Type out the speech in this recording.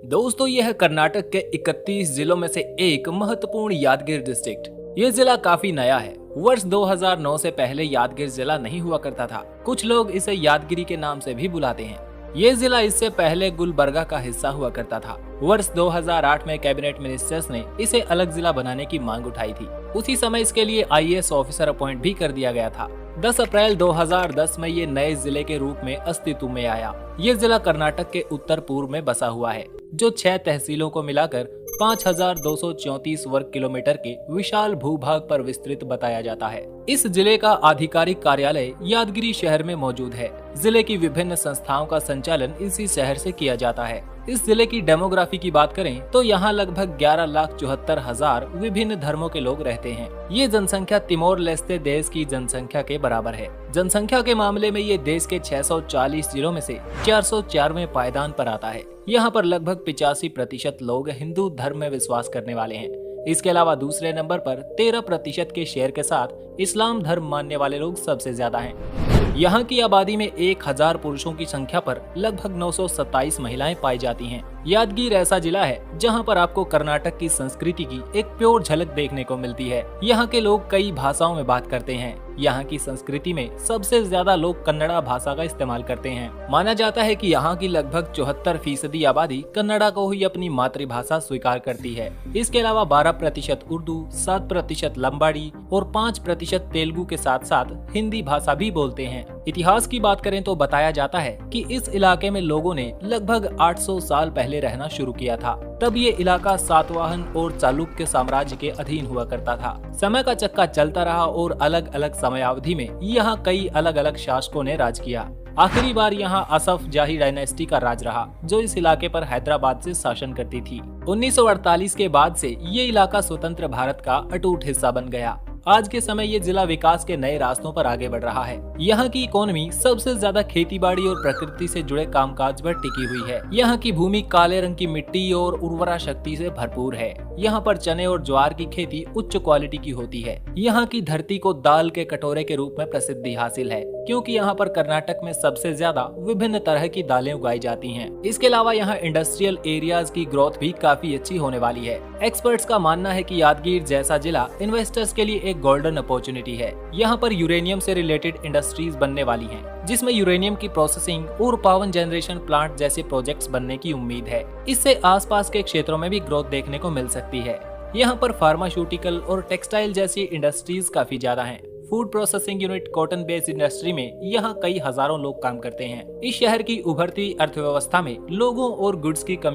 दोस्तों यह कर्नाटक के 31 जिलों में से एक महत्वपूर्ण यादगीर डिस्ट्रिक्ट। ये जिला काफी नया है। वर्ष 2009 से पहले यादगीर जिला नहीं हुआ करता था। कुछ लोग इसे यादगिरी के नाम से भी बुलाते हैं। ये जिला इससे पहले गुलबर्गा का हिस्सा हुआ करता था। वर्ष 2008 में कैबिनेट मिनिस्टर्स ने इसे अलग जिला बनाने की मांग उठाई थी। उसी समय इसके लिए आईएएस ऑफिसर अपॉइंट भी कर दिया गया था। 10 अप्रैल 2010 में ये नए जिले के रूप में अस्तित्व में आया। ये जिला कर्नाटक के उत्तर पूर्व में बसा हुआ है, जो 6 तहसीलों को मिलाकर 5234 वर्ग किलोमीटर के विशाल भूभाग पर विस्तृत बताया जाता है। इस जिले का आधिकारिक कार्यालय यादगिरी शहर में मौजूद है। जिले की विभिन्न संस्थाओं का संचालन इसी शहर से किया जाता है। इस जिले की डेमोग्राफी की बात करें तो यहाँ लगभग 11,74,000 विभिन्न धर्मों के लोग रहते हैं। ये जनसंख्या तिमोर लेस्ते देश की जनसंख्या के बराबर है। जनसंख्या के मामले में ये देश के 640 जिलों में से 404वें पायदान पर आता है। यहाँ पर लगभग 85% लोग हिंदू धर्म में विश्वास करने वाले हैं। इसके अलावा दूसरे नंबर पर 13% के शेयर के साथ इस्लाम धर्म मानने वाले लोग सबसे ज्यादा हैं। यहाँ की आबादी में 1000 पुरुषों की संख्या पर लगभग 927 महिलाएं पाई जाती हैं। यादगीर ऐसा जिला है जहाँ पर आपको कर्नाटक की संस्कृति की एक प्योर झलक देखने को मिलती है। यहाँ के लोग कई भाषाओं में बात करते हैं। यहाँ की संस्कृति में सबसे ज्यादा लोग कन्नड़ा भाषा का इस्तेमाल करते हैं। माना जाता है कि यहाँ की लगभग 74% आबादी कन्नड़ा को ही अपनी मातृभाषा स्वीकार करती है। इसके अलावा 12% उर्दू, 7% लंबाड़ी और 5% तेलुगु के साथ साथ हिंदी भाषा भी बोलते हैं। इतिहास की बात करें तो बताया जाता है कि इस इलाके में लोगों ने लगभग 800 साल पहले रहना शुरू किया था। तब ये इलाका सातवाहन और चालुक्य साम्राज्य के अधीन हुआ करता था। समय का चक्का चलता रहा और अलग अलग समयावधि में यहाँ कई अलग अलग शासकों ने राज किया। आखिरी बार यहाँ असफ जाही डायनेस्टी का राज रहा, जो इस इलाके पर हैदराबाद से शासन करती थी। 1948 के बाद से ये इलाका स्वतंत्र भारत का अटूट हिस्सा बन गया। आज के समय ये जिला विकास के नए रास्तों पर आगे बढ़ रहा है। यहाँ की इकोनॉमी सबसे ज्यादा खेतीबाड़ी और प्रकृति से जुड़े कामकाज पर टिकी हुई है। यहाँ की भूमि काले रंग की मिट्टी और उर्वरा शक्ति से भरपूर है। यहाँ पर चने और ज्वार की खेती उच्च क्वालिटी की होती है। यहाँ की धरती को दाल के कटोरे के रूप में प्रसिद्धि हासिल है, क्योंकि यहाँ पर कर्नाटक में सबसे ज्यादा विभिन्न तरह की दालें उगाई जाती हैं। इसके अलावा यहाँ इंडस्ट्रियल एरियाज की ग्रोथ भी काफी अच्छी होने वाली है। एक्सपर्ट्स का मानना है कि यादगीर जैसा जिला इन्वेस्टर्स के लिए एक गोल्डन अपॉर्चुनिटी है। यहाँ पर यूरेनियम से रिलेटेड इंडस्ट्रीज बनने वाली हैं, जिसमें यूरेनियम की प्रोसेसिंग और पावर जनरेशन प्लांट जैसे प्रोजेक्ट्स बनने की उम्मीद है। इससे आसपास के क्षेत्रों में भी ग्रोथ देखने को मिल सकती है। यहाँ पर फार्मास्यूटिकल और टेक्सटाइल जैसी इंडस्ट्रीज काफी ज्यादा हैं। Food processing unit, cotton based industry में यहाँ कई हजारों लोग काम करते हैं। इस शहर की उभरती अर्थव्यवस्था में लोगों और गुड्स की कमी